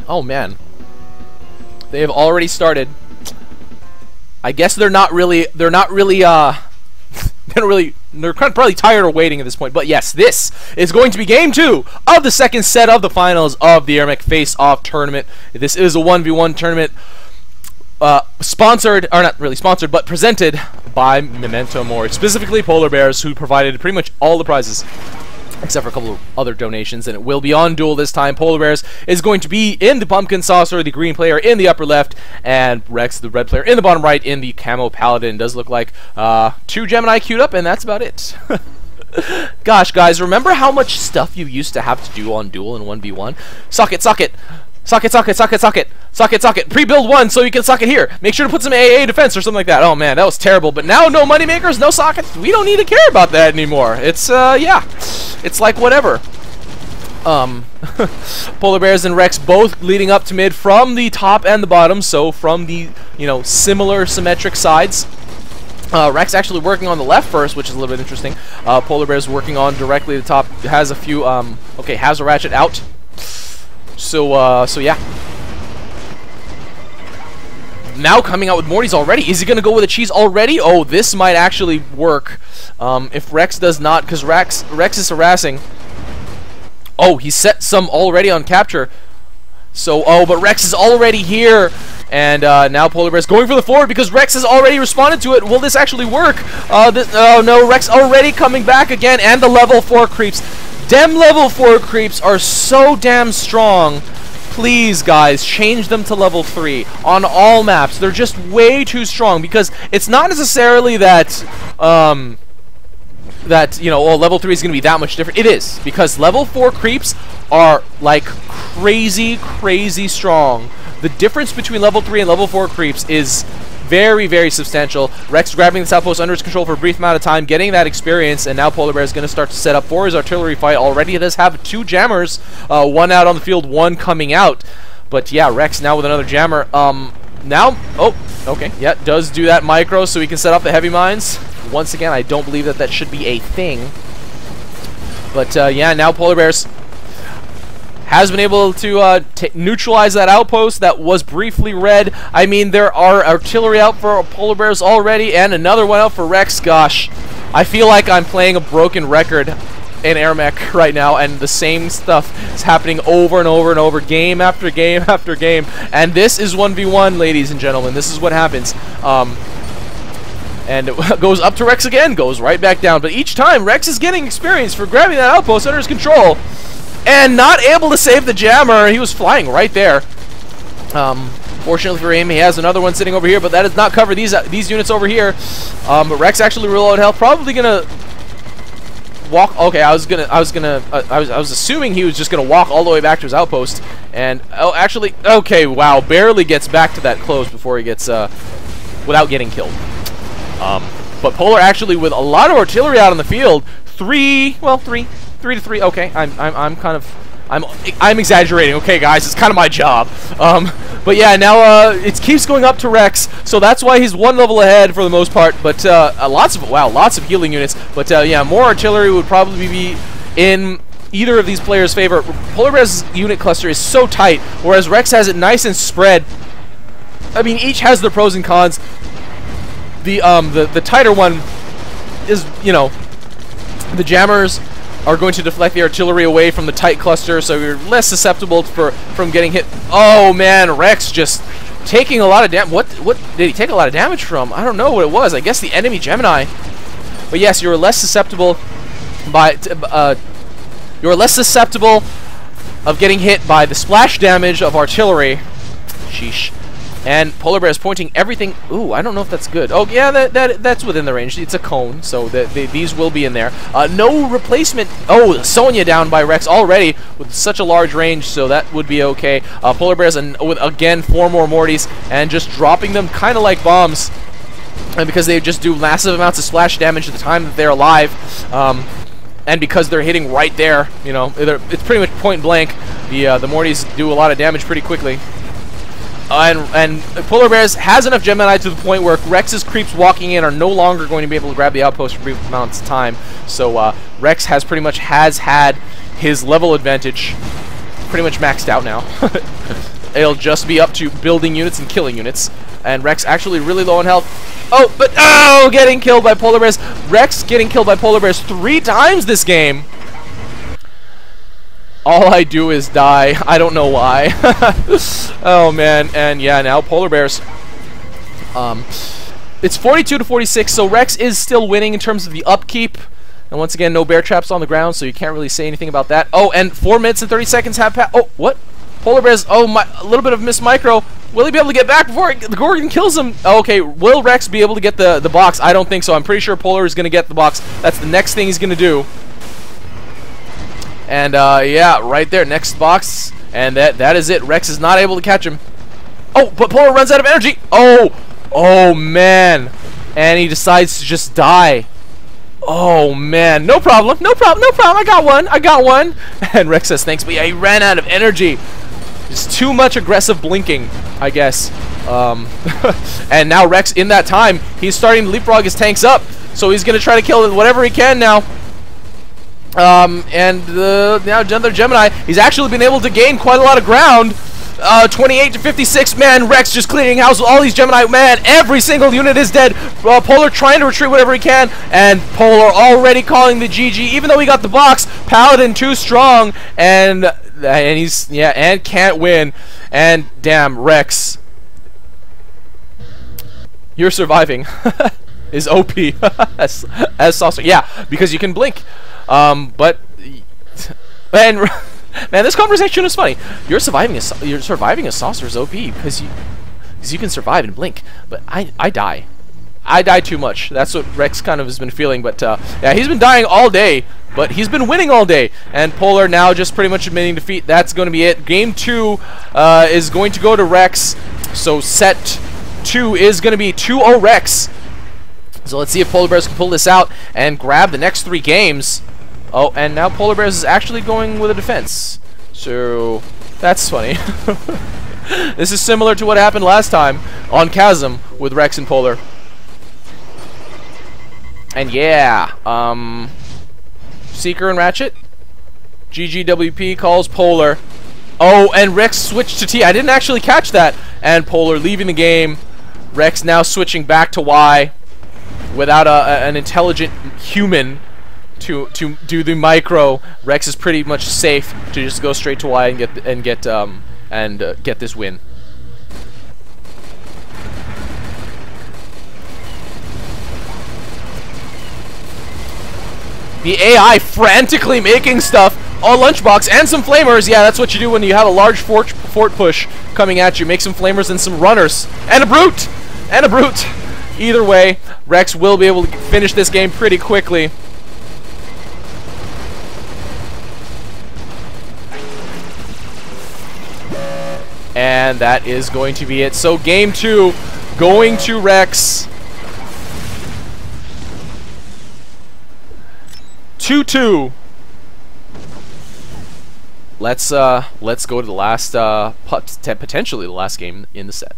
Oh man, they have already started. I guess they're not really they're kind of probably tired of waiting at this point. But yes, this is going to be game 2 of the second set of the finals of the AirMech Face-Off tournament. This is a 1v1 tournament sponsored, or not really sponsored, but presented by Memento Mori, specifically Polarbearz, who provided pretty much all the prizes except for a couple of other donations, and it will be on Duel this time. Polarbearz is going to be in the Pumpkin Saucer, the green player in the upper left, and Wreckz, the red player, in the bottom right in the Camo Paladin. Does look like 2 Gemini queued up, and that's about it. Gosh, guys, remember how much stuff you used to have to do on Duel in 1v1? Suck it, suck it. Suck it, suck it, suck it, suck it. Suck it, suck it. Pre-build 1 so you can suck it here. Make sure to put some AA defense or something like that. Oh man, that was terrible. But now no moneymakers, no sockets. We don't need to care about that anymore. It's, yeah. It's like whatever. Polarbearz and Wreckz both leading up to mid from the top and the bottom. So from the, you know, similar symmetric sides. Wreckz actually working on the left first, which is a little bit interesting. Polarbearz working on directly the top. Has a few, okay, has a ratchet out. So yeah. Now coming out with Morty's already. Is he going to go with a cheese already? Oh, this might actually work. If Wreckz does not, because Wreckz is harassing. Oh, he set some already on capture. So, oh, but Wreckz is already here. And now Polarbearz going for the forward because Wreckz has already responded to it. Will this actually work? Oh no, Wreckz already coming back again. And the level 4 creeps. Dem level 4 creeps are so damn strong. Please, guys, change them to level 3 on all maps. They're just way too strong because it's not necessarily that, you know, oh, level 3 is going to be that much different. It is, because level 4 creeps are, like, crazy, crazy strong. The difference between level 3 and level 4 creeps is very, very substantial. Wreckz grabbing the south post under his control for a brief amount of time, getting that experience, and now Polarbearz is going to start to set up for his artillery fight. Already he does have 2 jammers, 1 out on the field, 1 coming out. But yeah, Wreckz now with another jammer. Now, oh, okay, yeah, does do that micro so he can set up the heavy mines. Once again, I don't believe that that should be a thing. But yeah, now Polarbearz has been able to neutralize that outpost that was briefly red. I mean, there are artillery out for Polarbearz already, and another one out for Wreckz. Gosh, I feel like I'm playing a broken record in AirMech right now, and the same stuff is happening over and over and over, game after game after game. And this is 1v1, ladies and gentlemen. This is what happens. And it goes up to Wreckz again, goes right back down. But each time, Wreckz is getting experience for grabbing that outpost under his control. And not able to save the jammer. He was flying right there. Fortunately for him, he has another one sitting over here, but that does not cover these units over here. But Wreckz actually reload health. Probably gonna walk. Okay, I was assuming he was just gonna walk all the way back to his outpost. And oh, actually, okay, wow, barely gets back to that close before he gets without getting killed. But Polar actually with a lot of artillery out on the field. 3 to 3. Okay, I'm exaggerating. Okay, guys, it's kind of my job. But yeah, now it keeps going up to Wreckz, so that's why he's 1 level ahead for the most part. But lots of healing units. But yeah, more artillery would probably be in either of these players' favor. Polarbearz's unit cluster is so tight, whereas Wreckz has it nice and spread. I mean, each has their pros and cons. The tighter one is, you know, the jammers are going to deflect the artillery away from the tight cluster, so you're less susceptible from getting hit. Oh man, Wreckz just taking a lot of damage. What did he take a lot of damage from? I don't know what it was. I guess the enemy Gemini. But yes, you're less susceptible of getting hit by the splash damage of artillery. Sheesh. And Polarbearz pointing everything. Ooh, I don't know if that's good. Oh, yeah, that's within the range. It's a cone, so these will be in there. No replacement. Oh, Sonya down by Wreckz already with such a large range, so that would be okay. Polarbearz with, again, 4 more Mortys, and just dropping them kind of like bombs. And because they just do massive amounts of splash damage at the time that they're alive. And because they're hitting right there, you know, it's pretty much point blank. The Mortys do a lot of damage pretty quickly. And Polarbearz has enough Gemini to the point where Wreckz's creeps walking in are no longer going to be able to grab the outpost for brief amounts of time. So Wreckz has pretty much had his level advantage pretty much maxed out now. it'll just be up to building units and killing units. And Wreckz actually really low on health. Oh, but oh, getting killed by Polarbearz. Wreckz getting killed by Polarbearz 3 times this game. All I do is die. I don't know why. Oh man, and yeah, now Polarbearz. It's 42-46, so Wreckz is still winning in terms of the upkeep. And once again, no bear traps on the ground, so you can't really say anything about that. Oh, and 4 minutes and 30 seconds have passed. Oh, what? Polarbearz, oh, a little bit of miss micro. Will he be able to get back before the Gorgon kills him? Oh, okay, will Wreckz be able to get the box? I don't think so. I'm pretty sure Polar is going to get the box. That's the next thing he's going to do. And, yeah, right there, next box. And that is it. Wreckz is not able to catch him. Oh, but Polar runs out of energy. Oh, man. And he decides to just die. Oh man, no problem, no problem, no problem. I got one. And Wreckz says thanks, but yeah, he ran out of energy. Just too much aggressive blinking, I guess. And now Wreckz, in that time, he's starting to leapfrog his tanks up, so he's gonna try to kill whatever he can now. And now another Gemini. He's actually been able to gain quite a lot of ground. 28-56, man, Wreckz just cleaning house with all these Gemini, man, every single unit is dead. Polar trying to retreat whatever he can, and Polar already calling the GG, even though he got the box. Paladin too strong, and he's, yeah, and can't win, and damn, Wreckz, you're surviving, is OP, as Saucer, yeah, because you can blink, but, and man, this conversation is funny. You're surviving a saucer's OP because you can survive and blink, but I die. I die too much. That's what Wreckz kind of has been feeling. But yeah, he's been dying all day, but he's been winning all day. And Polar now just pretty much admitting defeat. That's going to be it. Game 2 is going to go to Wreckz. So set 2 is going to be 2-0 Wreckz. So let's see if Polarbearz can pull this out and grab the next 3 games. Oh, and now Polarbearz is actually going with a defense. So, that's funny. This is similar to what happened last time on Chasm with Wreckz and Polar. And yeah, Seeker and Ratchet. GGWP calls Polar. Oh, and Wreckz switched to T. I didn't actually catch that. And Polar leaving the game. Wreckz now switching back to Y without an intelligent human to do the micro. Wreckz is pretty much safe to just go straight to Y and get this win. The AI frantically making stuff. Oh, lunchbox and some flamers. Yeah, that's what you do when you have a large fort push coming at you. Make some flamers and some runners and a brute and a brute. Either way, Wreckz will be able to finish this game pretty quickly. And that is going to be it. So game 2 going to Wreckz. 2-2. Let's go to the last potentially the last game in the set.